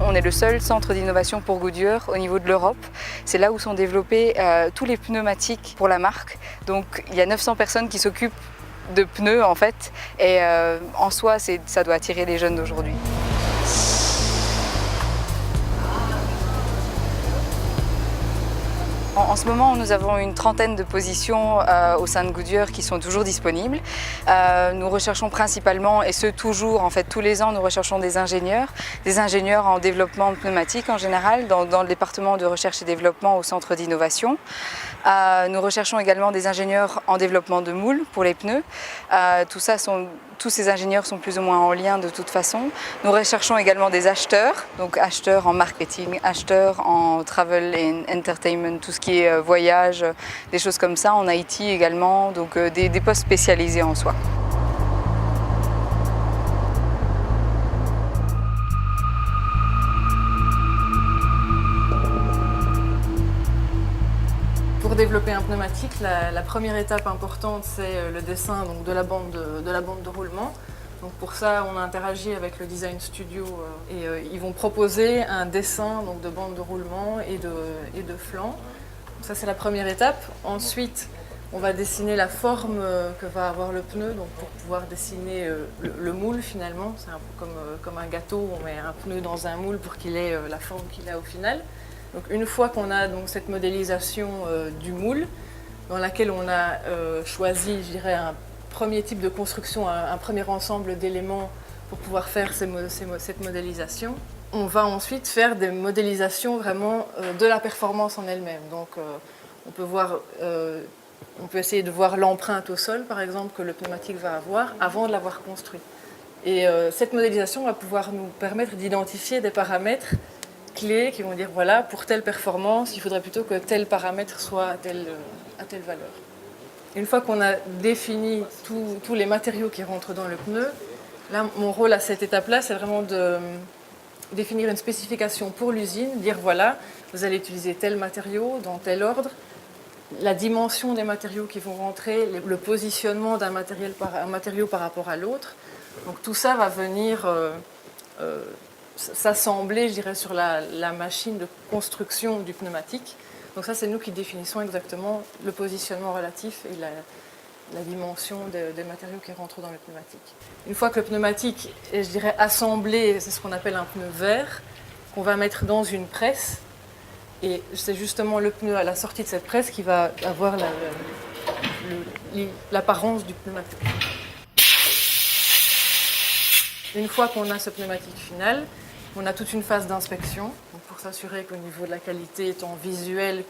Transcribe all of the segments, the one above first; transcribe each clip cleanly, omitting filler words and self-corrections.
on est le seul centre d'innovation pour Goodyear au niveau de l'Europe. C'est là où sont développés tous les pneumatiques pour la marque. Donc il y a 900 personnes qui s'occupent de pneus en fait, et en soi ça doit attirer les jeunes d'aujourd'hui. En ce moment, nous avons une trentaine de positions au sein de Goodyear qui sont toujours disponibles. Nous recherchons principalement, et ce toujours, en fait tous les ans, nous recherchons des ingénieurs en développement pneumatique en général, dans le département de recherche et développement au centre d'innovation. Nous recherchons également des ingénieurs en développement de moules pour les pneus. Tous ces ingénieurs sont plus ou moins en lien de toute façon. Nous recherchons également des acheteurs, donc acheteurs en marketing, acheteurs en travel and entertainment, tout ce qui est voyage, des choses comme ça, en IT également, donc des postes spécialisés en soi. Pour développer un pneumatique, la première étape importante, c'est le dessin donc, de la bande de roulement. Donc pour ça, on a interagi avec le design studio et ils vont proposer un dessin donc, de bande de roulement et de flanc. Ça, c'est la première étape. Ensuite, on va dessiner la forme que va avoir le pneu, donc pour pouvoir dessiner le moule finalement. C'est un peu comme un gâteau, on met un pneu dans un moule pour qu'il ait la forme qu'il a au final. Donc une fois qu'on a donc cette modélisation du moule, dans laquelle on a choisi, je dirais, un premier type de construction, un premier ensemble d'éléments pour pouvoir faire cette modélisation, on va ensuite faire des modélisations vraiment de la performance en elle-même. Donc on peut essayer de voir l'empreinte au sol, par exemple, que le pneumatique va avoir avant de l'avoir construit. Et cette modélisation va pouvoir nous permettre d'identifier des paramètres clés qui vont dire voilà, pour telle performance, il faudrait plutôt que tel paramètre soit à telle valeur. Une fois qu'on a défini tous les matériaux qui rentrent dans le pneu, là, mon rôle à cette étape-là, c'est vraiment de définir une spécification pour l'usine, dire voilà, vous allez utiliser tel matériau dans tel ordre, la dimension des matériaux qui vont rentrer, le positionnement d'un matériau par rapport à l'autre. Donc tout ça va venir s'assembler, je dirais, sur la machine de construction du pneumatique. Donc ça, c'est nous qui définissons exactement le positionnement relatif et la dimension des matériaux qui rentrent dans le pneumatique. Une fois que le pneumatique est, je dirais, assemblé, c'est ce qu'on appelle un pneu vert, qu'on va mettre dans une presse. Et c'est justement le pneu à la sortie de cette presse qui va avoir l'apparence du pneumatique. Une fois qu'on a ce pneumatique final, on a toute une phase d'inspection pour s'assurer qu'au niveau de la qualité, tant visuelle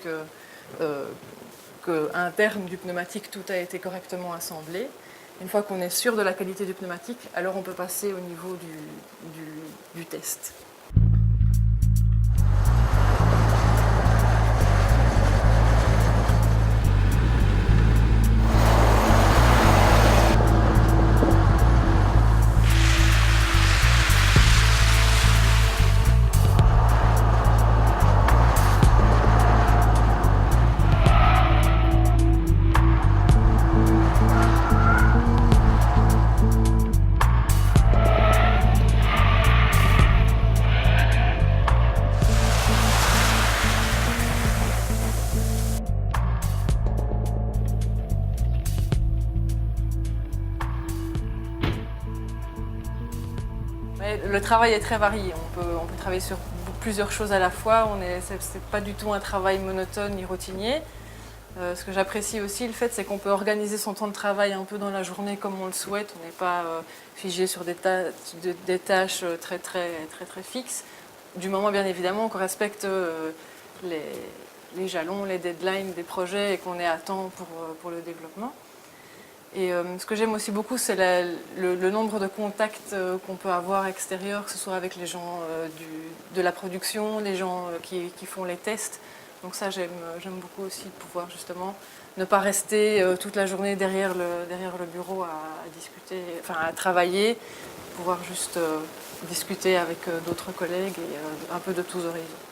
qu'interne du pneumatique, tout a été correctement assemblé. Une fois qu'on est sûr de la qualité du pneumatique, alors on peut passer au niveau du test. Le travail est très varié, on peut travailler sur plusieurs choses à la fois, c'est pas du tout un travail monotone ni routinier. Ce que j'apprécie aussi, le fait, c'est qu'on peut organiser son temps de travail un peu dans la journée comme on le souhaite, on n'est pas figé sur des tâches très fixes, du moment bien évidemment qu'on respecte les jalons, les deadlines des projets et qu'on est à temps pour le développement. Et ce que j'aime aussi beaucoup, c'est le nombre de contacts qu'on peut avoir extérieurs, que ce soit avec les gens de la production, les gens qui font les tests. Donc ça, j'aime beaucoup aussi de pouvoir justement ne pas rester toute la journée derrière le bureau à discuter, enfin à travailler, pouvoir juste discuter avec d'autres collègues et un peu de tous horizons.